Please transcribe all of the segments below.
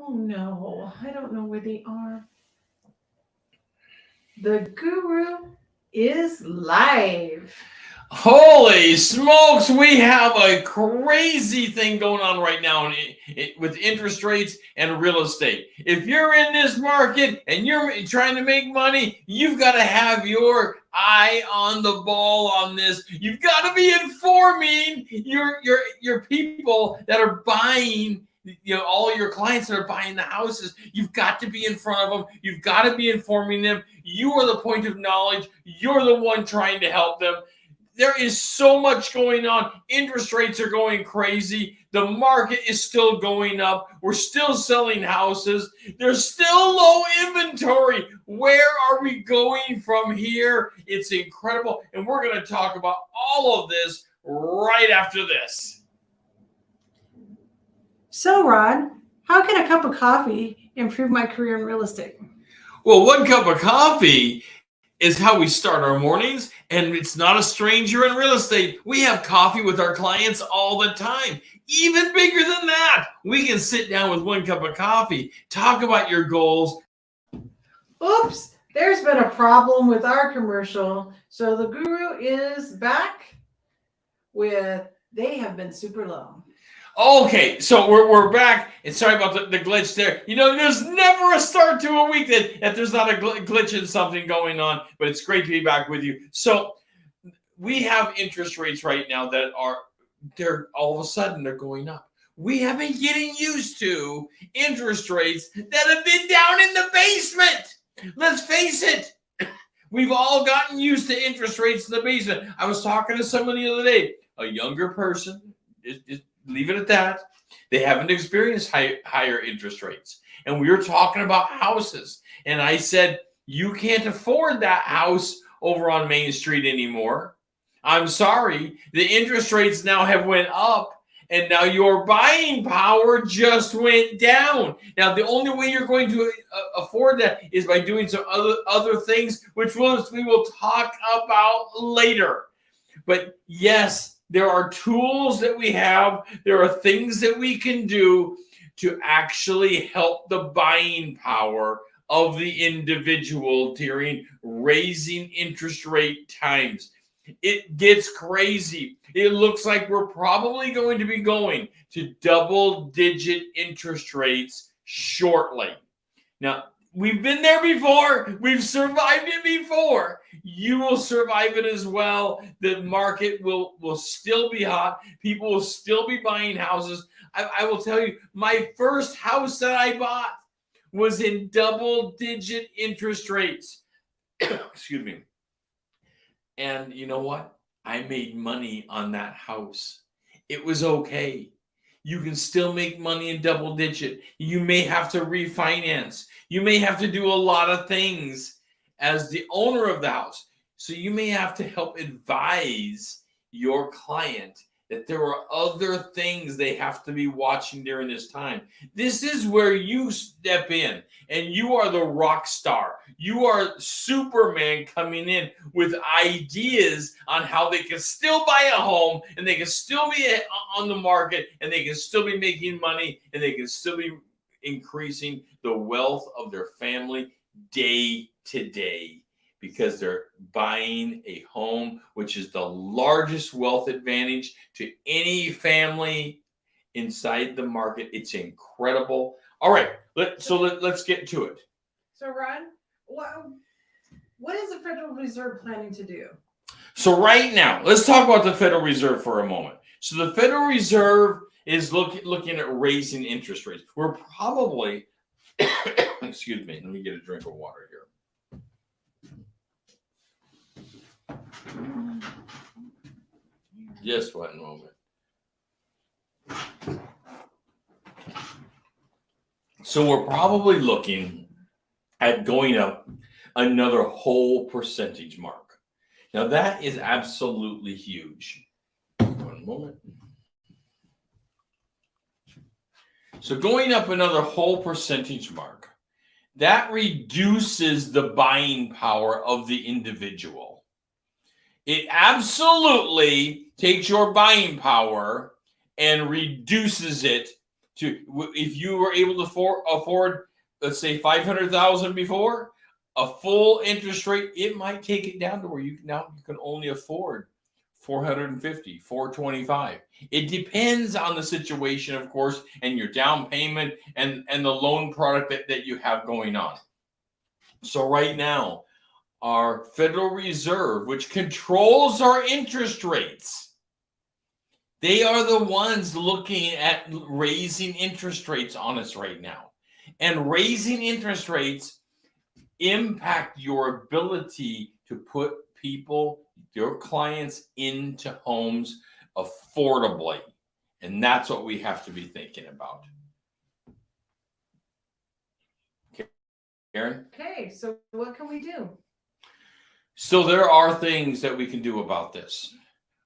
Oh no, I don't know where they are. The guru is live. Holy smokes, we have a crazy thing going on right now with interest rates and real estate. If you're in this market and you're trying to make money, you've got to have your eye on the ball on this. You've got to be informing your people that are buying, all your clients that are buying the houses. You've got to be in front of them. You've got to be informing them. You are the point of knowledge. You're the one trying to help them. There is so much going on. Interest rates are going crazy. The market is still going up. We're still selling houses. There's still low inventory. Where are we going from here? It's incredible. And we're going to talk about all of this right after this. So, Rod, how can a cup of coffee improve my career in real estate? Well, one cup of coffee is how we start our mornings, and it's not a stranger in real estate. We have coffee with our clients all the time. Even bigger than that, we can sit down with one cup of coffee, talk about your goals. Oops, there's been a problem with our commercial. So the guru is back with they have been super low. Okay, so we're back, and sorry about the glitch there. There's never a start to a week that there's not a glitch in something going on, but it's great to be back with you. So we have interest rates right now that they're all of a sudden they're going up. We have been getting used to interest rates that have been down in the basement. Let's face it. We've all gotten used to interest rates in the basement. I was talking to someone the other day, a younger person, leave it at that. They haven't experienced higher interest rates. And we were talking about houses. And I said, you can't afford that house over on Main Street anymore. I'm sorry. The interest rates now have went up. And now your buying power just went down. Now, the only way you're going to afford that is by doing some other things, which we will talk about later. But yes, there are tools that we have. There are things that we can do to actually help the buying power of the individual during raising interest rate times. It gets crazy. It looks like we're probably going to be going to double-digit interest rates shortly. Now, we've been there before. We've survived it before. You will survive it as well. The market will still be hot. People will still be buying houses. I will tell you, my first house that I bought was in double-digit interest rates. Excuse me. And you know what? I made money on that house. It was okay. You can still make money in double digit. You may have to refinance. You may have to do a lot of things as the owner of the house. So you may have to help advise your client that there are other things they have to be watching during this time. This is where you step in and you are the rock star. You are Superman coming in with ideas on how they can still buy a home and they can still be on the market and they can still be making money and they can still be increasing the wealth of their family day to day, because they're buying a home, which is the largest wealth advantage to any family inside the market. It's incredible. All right, let's get to it. So, Rod, what is the Federal Reserve planning to do? So right now, let's talk about the Federal Reserve for a moment. So the Federal Reserve is looking at raising interest rates. We're probably, excuse me, let me get a drink of water here. Just one moment. So we're probably looking at going up another whole percentage mark. Now that is absolutely huge. One moment. So going up another whole percentage mark, that reduces the buying power of the individual. It absolutely takes your buying power and reduces it if you were able to afford, let's say 500,000 before, a full interest rate, it might take it down to where you can only afford 450, 425. It depends on the situation, of course, and your down payment and the loan product that you have going on. So right now, our Federal Reserve, which controls our interest rates, they are the ones looking at raising interest rates on us right now. And raising interest rates impact your ability to put people, your clients, into homes affordably. And that's what we have to be thinking about. Karen? Okay, so what can we do? So there are things that we can do about this.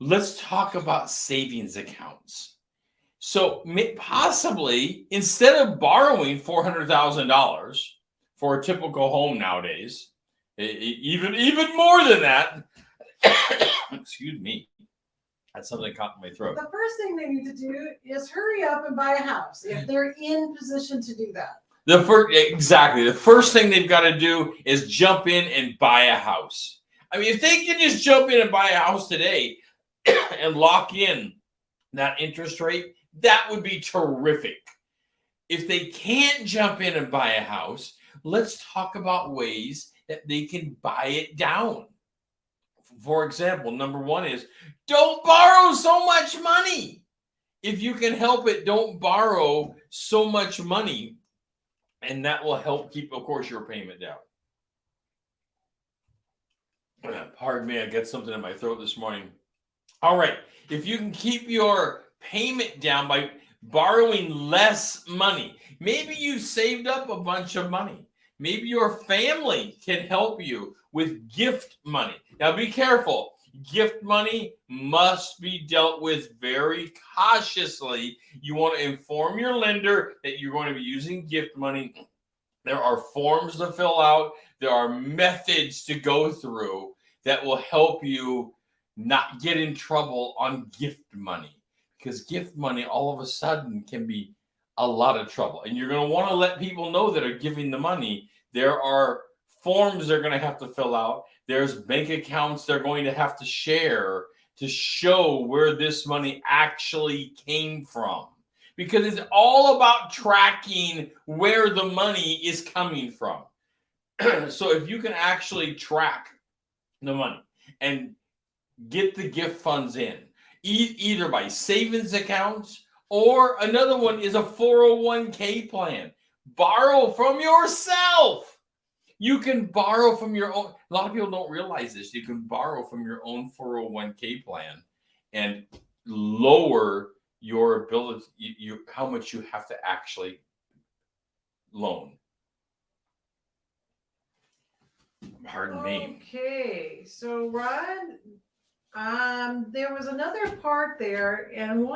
Let's talk about savings accounts. So possibly, instead of borrowing $400,000 for a typical home nowadays, even more than that, excuse me, that's something that caught in my throat. The first thing they need to do is hurry up and buy a house if they're in position to do that. The first thing they've got to do is jump in and buy a house. I mean, if they can just jump in and buy a house today and lock in that interest rate, that would be terrific. If they can't jump in and buy a house, let's talk about ways that they can buy it down. For example, number one is don't borrow so much money. If you can help it, don't borrow so much money. And that will help keep, of course, your payment down. Pardon me, I got something in my throat this morning. All right. If you can keep your payment down by borrowing less money, maybe you saved up a bunch of money. Maybe your family can help you with gift money. Now, be careful. Gift money must be dealt with very cautiously. You want to inform your lender that you're going to be using gift money. There are forms to fill out. There are methods to go through that will help you not get in trouble on gift money, because gift money all of a sudden can be a lot of trouble. And you're going to want to let people know that are giving the money. There are forms they're going to have to fill out. There's bank accounts they're going to have to share to show where this money actually came from, because it's all about tracking where the money is coming from. So if you can actually track the money and get the gift funds in, either by savings accounts, or another one is a 401k plan. Borrow from yourself. You can borrow from your own. A lot of people don't realize this. You can borrow from your own 401k plan and lower your ability, how much you have to actually loan. Pardon me. Okay, so Rod, there was another part there, and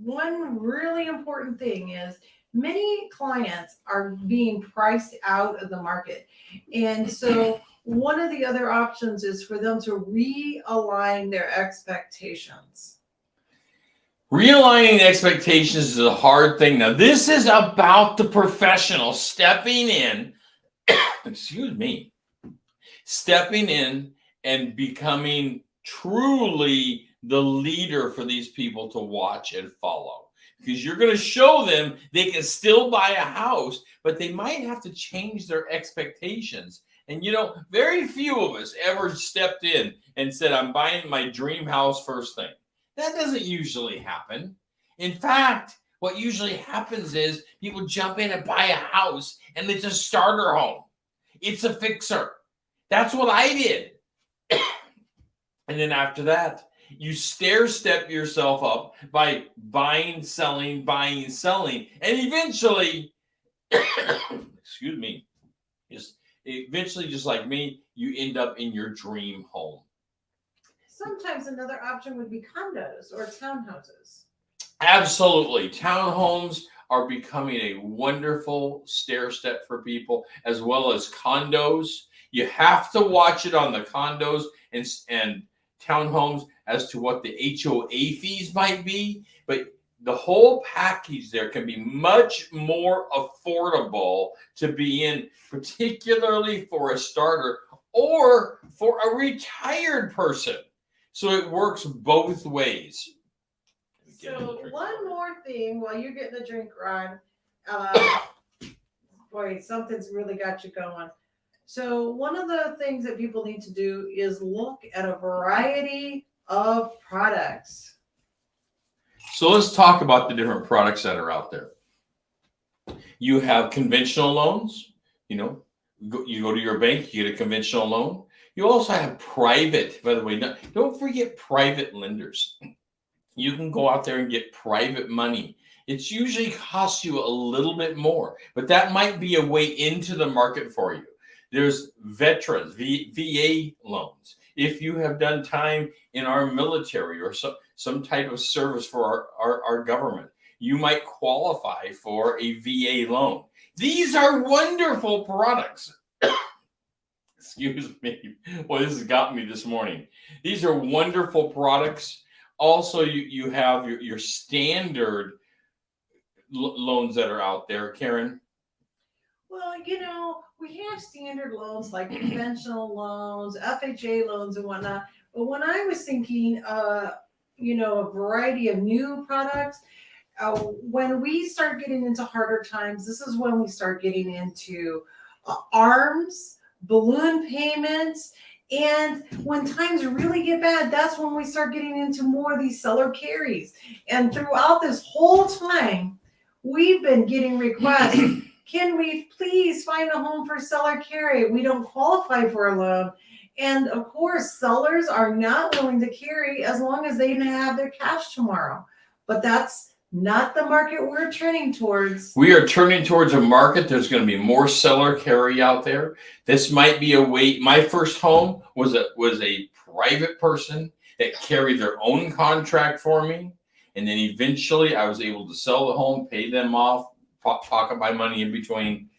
one really important thing is many clients are being priced out of the market. And so one of the other options is for them to realign their expectations. Realigning expectations is a hard thing. Now, this is about the professional stepping in, stepping in and becoming truly the leader for these people to watch and follow. Because you're going to show them they can still buy a house, but they might have to change their expectations. And, very few of us ever stepped in and said, I'm buying my dream house first thing. That doesn't usually happen. In fact, what usually happens is people jump in and buy a house, and it's a starter home. It's a fixer. That's what I did. And then after that, you stair-step yourself up by buying, selling, and eventually, eventually, just like me, you end up in your dream home. Sometimes another option would be condos or townhouses. Absolutely. Townhomes are becoming a wonderful stair-step for people, as well as condos. You have to watch it on the condos and townhomes as to what the HOA fees might be, but the whole package there can be much more affordable to be in, particularly for a starter or for a retired person. So it works both ways. So one more thing while you're getting a drink, Ron. Boy, something's really got you going. So one of the things that people need to do is look at a variety of products. So let's talk about the different products that are out there. You have conventional loans. You know, you go to your bank, you get a conventional loan. You also have private, by the way, don't forget private lenders. You can go out there and get private money. It's usually costs you a little bit more, but that might be a way into the market for you. There's veterans, VA loans. If you have done time in our military or some type of service for our government, you might qualify for a VA loan. These are wonderful products. Excuse me. Well, this has got me this morning. These are wonderful products. Also, you have your standard loans that are out there, Karen. Well, you know, we have standard loans like conventional loans, FHA loans, and whatnot. But when I was thinking, you know, a variety of new products, when we start getting into harder times, this is when we start getting into ARMs, balloon payments. And when times really get bad, that's when we start getting into more of these seller carries. And throughout this whole time, we've been getting requests. Can we please find a home for seller carry? We don't qualify for a loan. And of course, sellers are not willing to carry as long as they have their cash tomorrow. But that's not the market we're turning towards. We are turning towards a market. There's going to be more seller carry out there. This might be a way. My first home was a private person that carried their own contract for me. And then eventually I was able to sell the home, pay them off, pocket my money in between.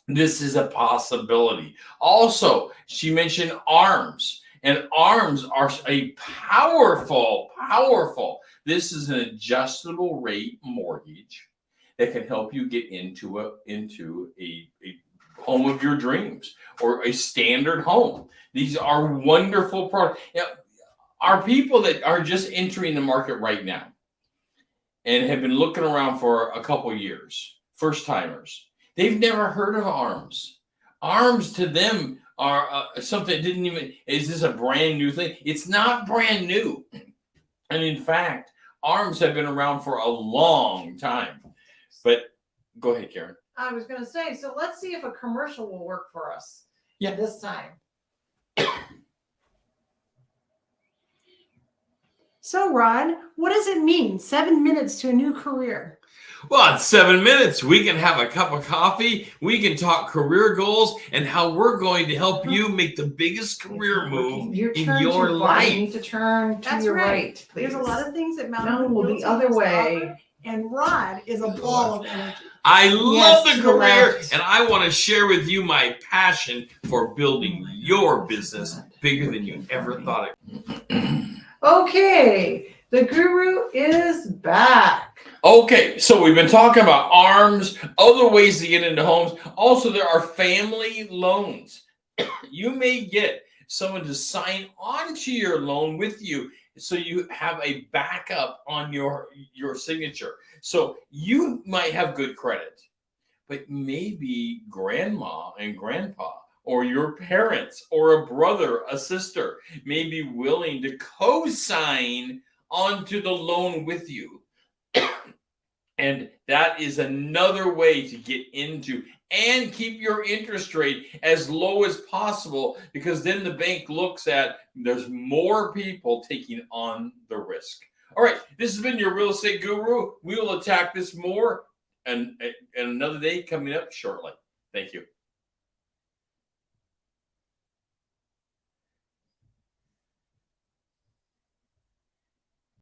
This is a possibility. Also, she mentioned ARMs, and ARMs are a powerful. This is an adjustable rate mortgage that can help you get into a home of your dreams or a standard home. These are wonderful products. Now, our people that are just entering the market right now and have been looking around for a couple years, first timers, they've never heard of ARMs. ARMs to them are something that didn't even, is this a brand new thing? It's not brand new. And in fact, ARMs have been around for a long time. But go ahead, Karen. I was going to say, so let's see if a commercial will work for us this time. So, Rod, what does it mean? 7 minutes to a new career. Well, in 7 minutes, we can have a cup of coffee. We can talk career goals and how we're going to help you make the biggest career move in your life. You need to turn to your right. There's a lot of things that matter. No, well, the other way. And Rod is a ball of energy. I love Yes, the to the career, left. and I want to share with you my passion for building your business bigger than you ever thought it. Okay, the guru is back. Okay, so we've been talking about ARMs, other ways to get into homes. Also, there are family loans. You may get someone to sign on to your loan with you so you have a backup on your signature. So you might have good credit, but maybe grandma and grandpa or your parents or a brother, a sister may be willing to co-sign onto the loan with you. And that is another way to get into and keep your interest rate as low as possible, because then the bank looks at there's more people taking on the risk. All right, this has been your real estate guru. We will attack this more and another day coming up shortly. Thank you.